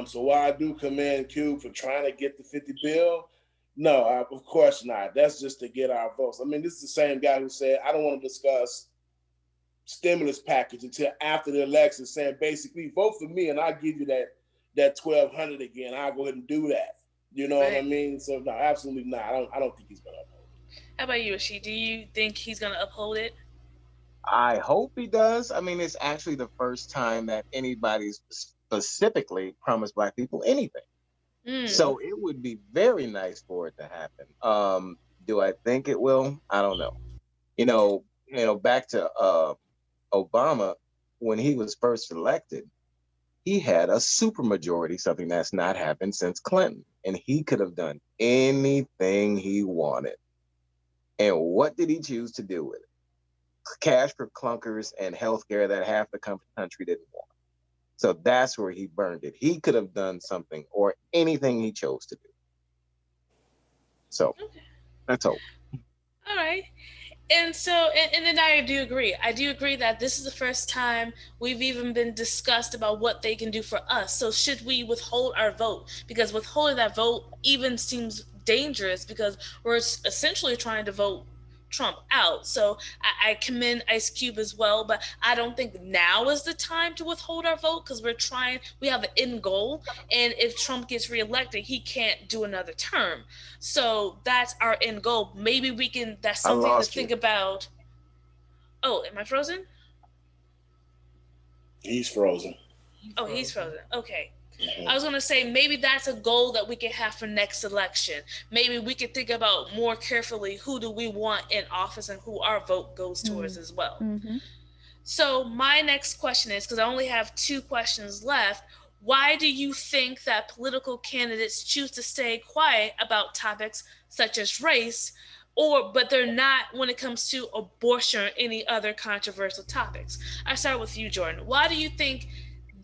S3: So while I do commend Q for trying to get the 50 bill, no, of course not. That's just to get our votes. I mean, this is the same guy who said, I don't want to discuss stimulus package until after the election, saying basically vote for me and I'll give you that 1,200 again. I'll go ahead and do that. You know what I
S1: Right.
S3: mean? So no, absolutely not. I don't think he's gonna uphold
S1: How about you, Rashid? Do you think he's going to uphold it?
S4: I hope he does. I mean, it's actually the first time that anybody's specifically promised Black people anything.
S3: it.
S1: Mm,
S3: Mm-hmm.
S4: So it would be very nice for it to happen. Do I think it will? I don't know. Back to Obama when he was first elected, he had a supermajority, something that's not happened since Clinton, and he could have done anything he wanted. And what did he choose to do with it? Cash for clunkers and healthcare that half the country didn't want. So that's where he burned it. He could have done something or anything he chose to do. So
S1: okay.
S4: let's hope.
S1: All right. And so, and then I do agree. I do agree that this is the first time we've even been discussed about what they can do for us. So, should we withhold our vote? Because withholding that vote even seems dangerous because we're essentially trying to vote Trump out. So I commend Ice Cube as well, but I don't think now is the time to withhold our vote because we have an end goal. And if Trump gets reelected, he can't do another term. So that's our end goal. Maybe that's
S4: I
S1: something to
S4: lost you.
S1: think about. Oh, am I frozen?
S3: He's frozen.
S5: He's
S1: Oh, he's
S5: frozen.
S1: frozen. Okay. I
S3: Mhm.
S1: was gonna say maybe that's a goal that we can have for next election. Maybe we could think about more carefully who do we want in office and who our vote goes towards
S2: Mm.
S1: as well.
S2: Mhm.
S1: So my next question is, because I only have two questions left, why do you think that political candidates choose to stay quiet about topics such as race, but they're not when it comes to abortion or any other controversial topics? I start with you, Jordyn. Why do you think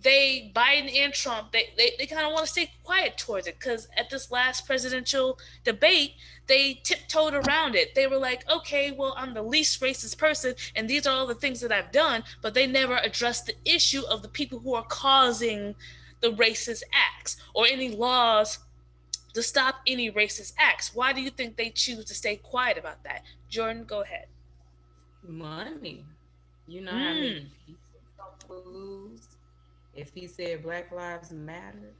S1: Biden and Trump, they kind of want to stay quiet towards it? Because at this last presidential debate, they tiptoed around it. They were like, okay, well, I'm the least racist person, and these are all the things that I've done, but they never addressed the issue of the people who are causing the racist acts or any laws to stop any racist acts. Why do you think they choose to stay quiet about that? Jordyn, go ahead.
S5: Money. You know how
S1: Mm,
S5: many people Trump would lose if he said Black Lives Matter?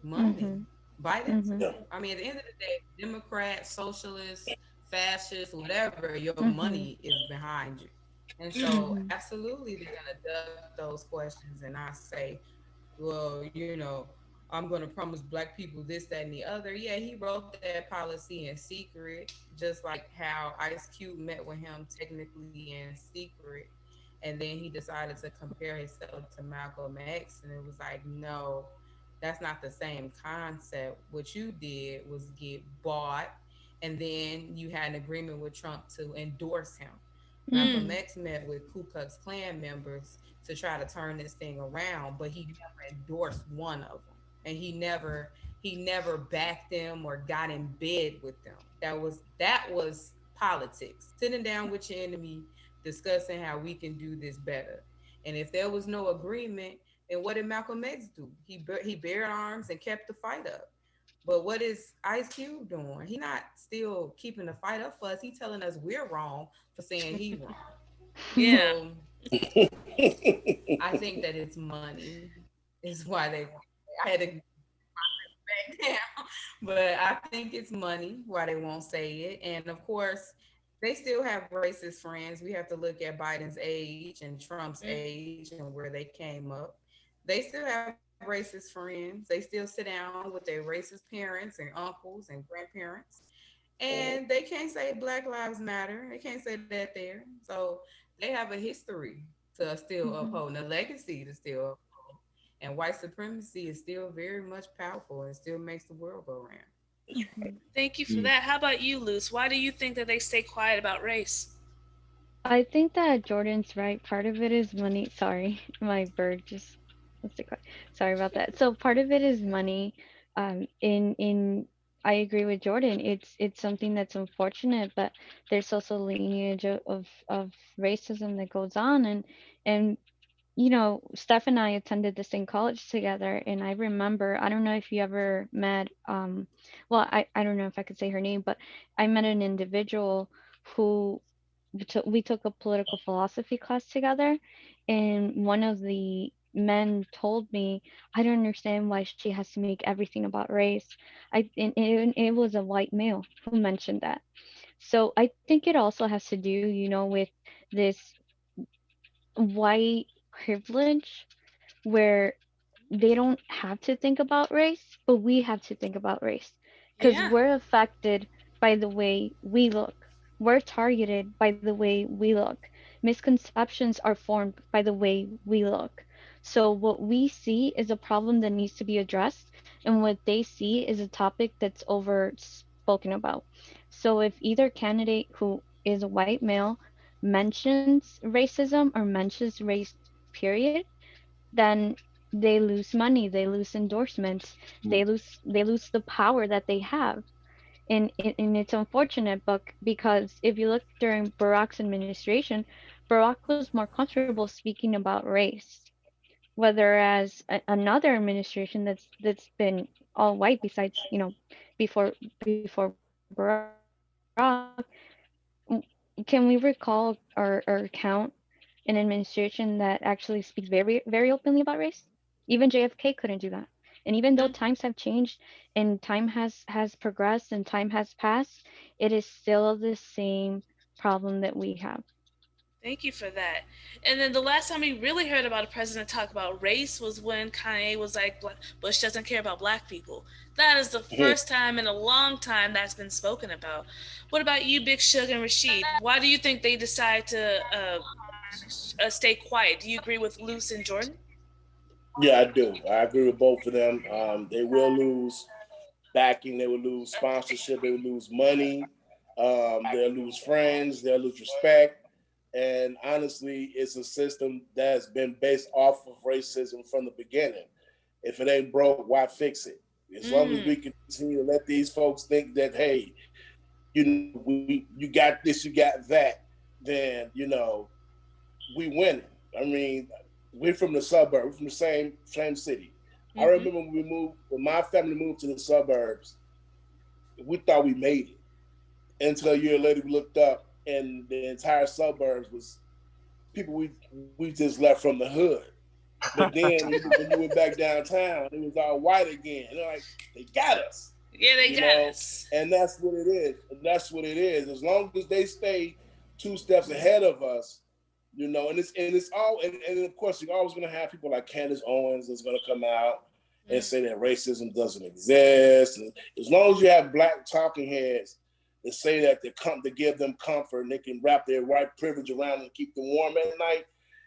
S5: Money.
S2: Mhm.
S5: Biden too.
S2: Mhm.
S3: Yeah.
S5: I mean, at the end of the day, Democrat, socialist, fascist, whatever, your
S2: Mhm.
S5: money is behind you. And so,
S1: mm,
S2: Mhm.
S5: absolutely, they're going to duck those questions and not say, well, I'm going to promise black people this, that, and the other. Yeah, he wrote that policy in secret, just like how Ice Cube met with him technically in secret. And then he decided to compare himself to Malcolm X. And it was like, no, that's not the same concept. What you did was get bought, and then you had an agreement with Trump to endorse him. Malcolm
S1: mm.
S5: X met with Ku Klux Klan members to try to turn this thing around, but he never endorsed one of them, and he never backed them or got in bed with them. That was politics. Sitting down with your enemy, discussing how we can do this better. And if there was no agreement, then what did Malcolm X do? He bared arms and kept the fight up. But what is Ice Cube doing? He not still keeping the fight up for us. He telling us we're wrong for saying he wrong.
S1: Yeah.
S5: So I think that it's money is why they won't. I had to back down, but I think it's money why they won't say it. And of course, they still have racist friends. We have to look at Biden's age and Trump's
S1: Mm,
S5: age and where they came up. They still have racist friends. They still sit down with their racist parents and uncles and grandparents. And they can't say Black Lives Matter. They can't say that there. So they have a history to still uphold and a
S2: Mhm.
S5: legacy to still uphold. And white supremacy is still very much powerful and still makes the world go round.
S2: Mhm.
S1: thank you for
S3: Mm.
S1: that. How about you, Luce? Why do you think that they stay quiet about race?
S2: I think that Jordan's right. Part of it is money. Sorry, my bird just let's stay quiet. Sorry about that. So part of it is money. In I agree with Jordan. It's something that's unfortunate, but there's also lineage of racism that goes on, and Steph and I attended the same college together, and I remember, I don't know if you ever met, well, I don't know if I could say her name, but I met an individual who we took a political philosophy class together, and one of the men told me, I don't understand why she has to make everything about race. It was a white male who mentioned that. So I think it also has to do, with this white privilege where they don't have to think about race, but we have to think about race because
S1: Yeah.
S2: we're affected by the way we look. We're targeted by the way we look. Misconceptions are formed by the way we look. So, what we see is a problem that needs to be addressed, and what they see is a topic that's over spoken about. So, if either candidate who is a white male mentions racism or mentions race, period, then they lose money, they lose endorsements, they lose the power that they have. And it's unfortunate, but because if you look during Barack's administration, Barack was more comfortable speaking about race, whereas another administration that's been all white besides before Barack, he can we recall or count an administration that actually speaks very, very openly about race? Even JFK couldn't do that. And even though
S1: No,
S2: times have changed and time has progressed and time has passed, it is still the same problem that we have.
S1: thank you for that. And then the last time we really heard about a president talk about race was when Kanye was like, Bush doesn't care about black people. That is the first time in a long time that's been spoken about. What about you, Big Shug and Rashid? Why do you think they decide to stay quiet? Do you agree with Luce and Jordyn?
S3: Yeah, I do. I agree with both of them. They will lose backing. They will lose sponsorship. They will lose money. They'll lose friends. They'll lose respect. And honestly, it's a system that's been based off of racism from the beginning. If it ain't broke, why fix it? As long as we
S1: Mm,
S3: continue to let these folks think that, hey, you got this, you got that, then we winning. I mean, we're from the suburbs, we're from the same city. I
S1: mm-hmm.
S3: remember when my family moved to the suburbs, we thought we made it. Until a year later, we looked up, and the entire suburbs was people we just left from the hood. But then when you went back downtown, it was all white again. And they're like, they got us,
S1: Yeah, they
S3: you
S1: got
S3: know?
S1: us.
S3: And that's what it is. And that's what it is. As long as they stay 2 steps ahead of us, and it's all and of course you're always gonna have people like Candace Owens that's gonna come out and
S1: Mm,
S3: say that racism doesn't exist. And as long as you have black talking heads that say that they come to give them comfort and they can wrap their white privilege around and keep them warm at night,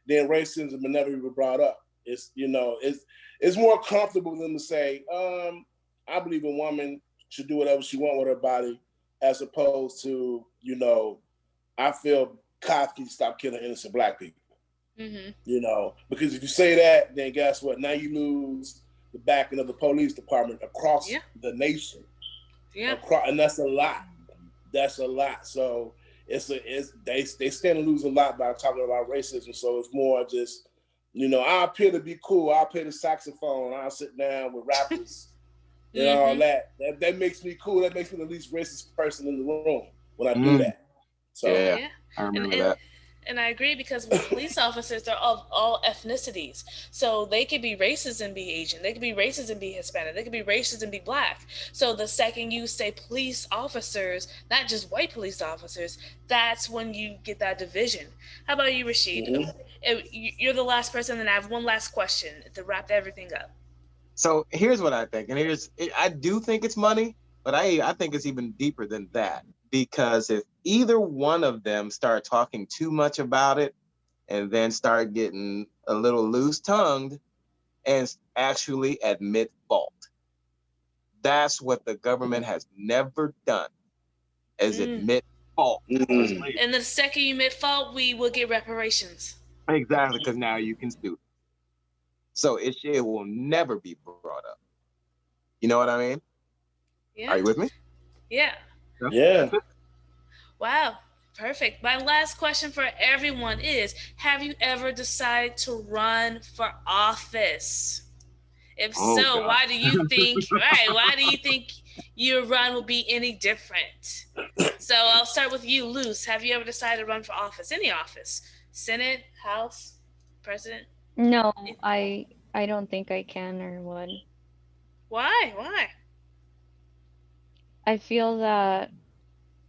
S3: then racism will never be brought up. It's more comfortable than to say, I believe a woman should do whatever she wants with her body, as opposed to, I feel cops need to stop killing innocent black people.
S1: mm-hmm.
S3: Because if you say that, then guess what? Now you lose the backing of the police department across
S1: Yeah,
S3: the nation.
S1: yeah.
S3: And that's a lot. That's a lot. So they stand to lose a lot by talking about racism. So it's more just, I appear to be cool. I'll play the saxophone. I'll sit down with rappers and all
S1: Mm-hmm.
S3: that. That makes me cool. That makes me the least racist person in the room when I do
S4: Mm,
S3: that. So
S4: yeah,
S1: Yeah,
S4: I
S1: and
S4: remember
S1: and
S4: that.
S1: and I agree because with police officers, they're all ethnicities, so they could be racist and be Asian, they could be racist and be Hispanic, they could be racist and be black. So the second you say police officers, not just white police officers, that's when you get that division. How about you, Rashid?
S3: mhm.
S1: You're the last person, and I have one last question to wrap everything up.
S4: So here's what I think, and I do think it's money, but I think it's even deeper than that, because if either one of them start talking too much about it and then start getting a little loose tongued and actually admit fault, that's what the government has never done, is
S1: Mm.
S4: admit fault for
S3: Mm.
S4: slavery.
S1: And the second you admit fault, we will get reparations.
S4: Exactly, because now you can sue. So it will never be brought up. You know what I mean? Are you
S1: Yeah,
S4: with me?
S1: yeah.
S4: Yeah.
S3: Yeah.
S1: Wow, perfect. My last question for everyone is: have you ever decided to run for office? If
S4: Oh
S1: so,
S4: God.
S1: why do you think, right, why do you think your run will be any different? So I'll start with you, Luce. Have you ever decided to run for office? Any office? Senate, House, President?
S2: No, I don't think I can or would.
S1: Why? Why?
S2: I feel that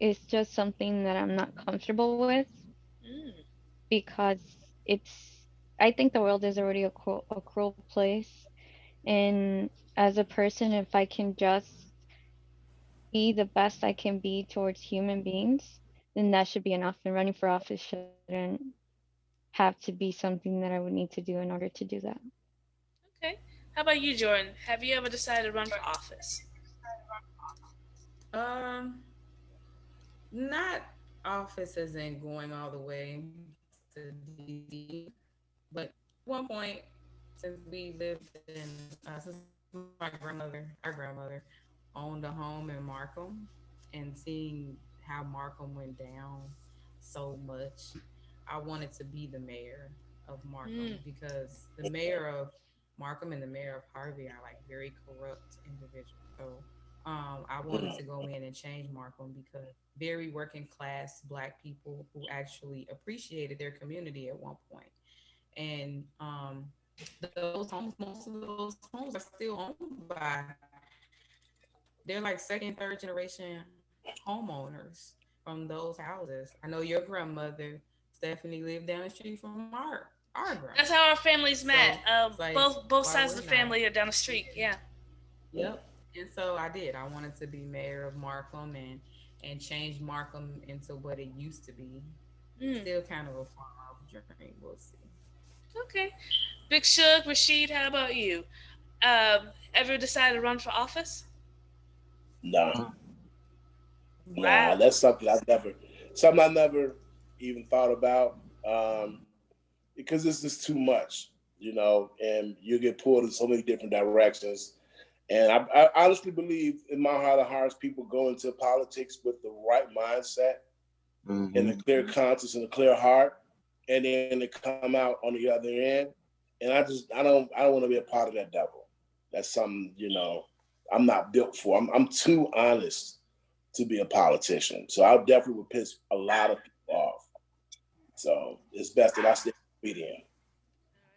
S2: it's just something that I'm not comfortable with
S1: Mm,
S2: because it's I think the world is already a cruel place. And as a person, if I can just be the best I can be towards human beings, then that should be enough. And running for office shouldn't have to be something that I would need to do in order to do that.
S1: okay. How about you, Jordyn? Have you ever decided to run for office?
S5: Um, Not offices and going all the way to DC, but at one point, since we lived in, since our grandmother owned a home in Markham, and seeing how Markham went down so much, I wanted to be the mayor of
S1: Mm,
S5: Markham, because the mayor of Markham and the mayor of Harvey are like very corrupt individuals. So I wanted to go in and change Markham because very working class Black people who actually appreciated their community at one point. And those homes, most of those homes are still owned by, they're like second, third generation homeowners from those houses. I know your grandmother, Stephanie, lived down the street from our grandmother.
S1: That's how our
S5: So
S1: families met.
S5: it's like,
S1: Both
S5: why
S1: sides of
S5: wouldn't
S1: the
S5: I?
S1: family are down the street. Yeah.
S5: Yep. And so I did. I wanted to be mayor of Markham and change Markham into what it used to be.
S1: Mm,
S5: Still kind of a far off dream. We'll see.
S1: okay. Big Shug, Rashid, how about you? Ever decided to run for office?
S3: Nah,
S1: Wow.
S3: that's something I never even thought about. Because it's just too much, and you get pulled in so many different directions. And I honestly believe in my heart of hearts, people go into politics with the right mindset and a clear conscience and a clear heart, and then they come out on the other end. And I don't want to be a part of that devil. That's something, I'm not built for. I'm too honest to be a politician. So I definitely would piss a lot of people off. So it's best that I stay obedient.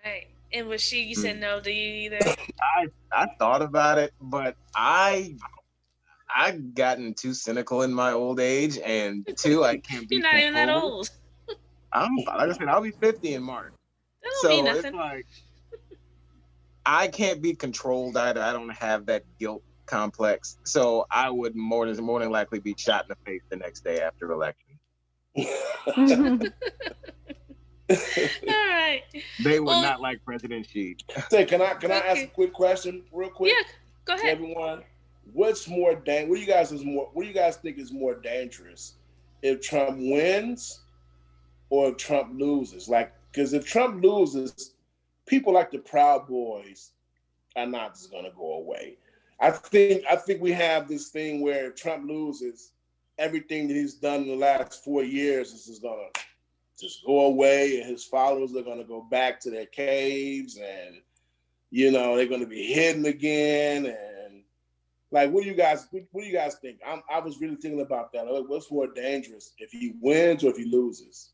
S1: All right. And Rashid, you said no. Do you either?
S4: I thought about it, but I've gotten too cynical in my old age, and two, I can't
S1: You're
S4: be
S1: not even that
S4: controlled.
S1: old.
S4: I'm like I said, I'll be 50 in March,
S1: That don't mean
S4: so it's
S1: nothing.
S4: like I can't be controlled either. I don't have that guilt complex, so I would more than likely be shot in the face the next day after election.
S1: All right.
S4: They would
S1: Well,
S4: not like President Xi.
S3: Say, can I ask a
S1: okay.
S3: quick question, real quick,
S1: Yeah. Go
S3: to
S1: ahead.
S3: everyone? What's more What do you guys think is more dangerous, if Trump wins or if Trump loses? Like, because if Trump loses, people like the Proud Boys are not just gonna go away. I think we have this thing where if Trump loses, everything that he's done in the last 4 years is just gonna just go away, and his followers are gonna go back to their caves, and they're gonna be hidden again. And like, what do you guys think? I was really thinking about that. Like, what's more dangerous, if he wins or if he loses?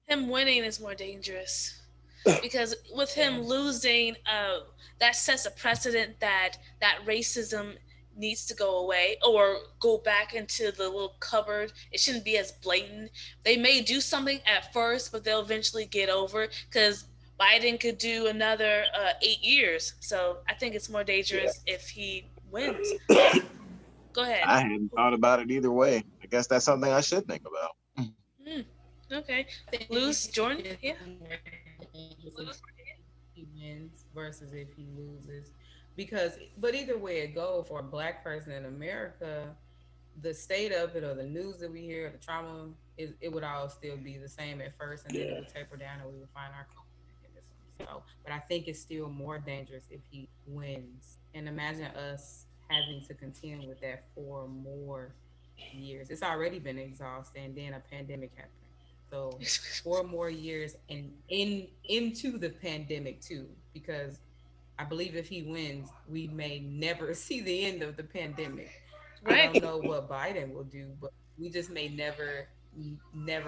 S1: Him winning is more dangerous because with him
S5: Yeah.
S1: losing, that sets a precedent that racism needs to go away or go back into the little cupboard. It shouldn't be as blatant. They may do something at first, but they'll eventually get over because Biden could do another 8 years. So I think it's more
S3: Yeah.
S1: dangerous if he wins. Go ahead.
S4: I hadn't thought about it either way. I guess that's something I should think about.
S1: Hmm. Okay.
S5: I think
S1: Lose, Jordan?
S5: it's
S1: Yeah.
S5: more dangerous if he wins versus if he loses. Because, but either way it go for a Black person in America, the state of it or the news that we hear, the trauma, it would all still be the same at first, and then it
S3: Yeah.
S5: would taper down, and we would find our coping mechanisms. So, but I think it's still more dangerous if he wins. And imagine us having to contend with that for more years. It's already been exhausting, and then a pandemic happened. So 4 more years and into the pandemic too, because I believe if he wins, we may never see the end of the pandemic. I
S1: Right.
S5: don't know what Biden will do, but we just may never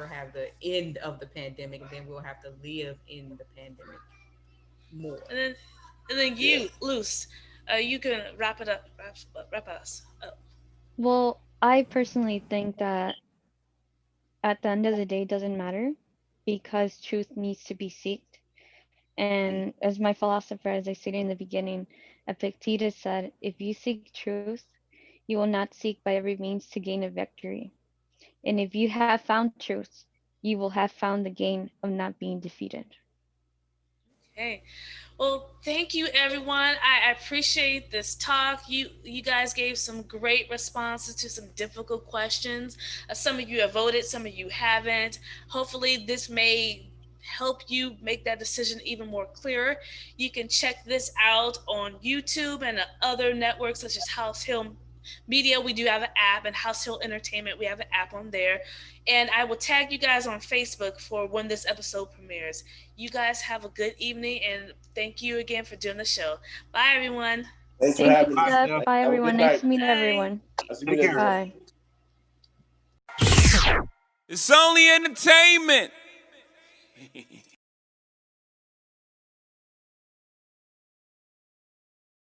S5: have the end of the pandemic, and then we'll have to live in the pandemic more.
S1: And then and then
S3: Yeah.
S1: you, Luce, you can wrap it up, wrap us up.
S2: Well, I personally think that at the end of the day, it doesn't matter because truth needs to be sought. And as my philosopher, as I stated in the beginning, Epictetus said, if you seek truth, you will not seek by every means to gain a victory. And if you have found truth, you will have found the gain of not being defeated.
S1: Okay. Well, thank you, everyone. I appreciate this talk. You guys gave some great responses to some difficult questions. Some of you have voted, some of you haven't. Hopefully, this may help you make that decision even more clearer. You can check this out on YouTube and other networks such as HausHill Media. We do have an app, and HausHill Entertainment. We have an app on there. And I will tag you guys on Facebook for when this episode premieres. You guys have a good evening, and thank you again for doing the show. Bye, everyone.
S3: Thanks for
S2: Thank you,
S3: having me.
S4: Bye,
S2: Steph.
S4: Steph.
S2: Bye,
S3: Have a
S2: everyone.
S3: good
S2: Nice
S3: night.
S2: to meet
S1: Bye.
S2: everyone.
S3: Nice to
S4: Take
S3: meet
S4: care.
S3: everyone.
S2: Bye.
S6: It's only entertainment.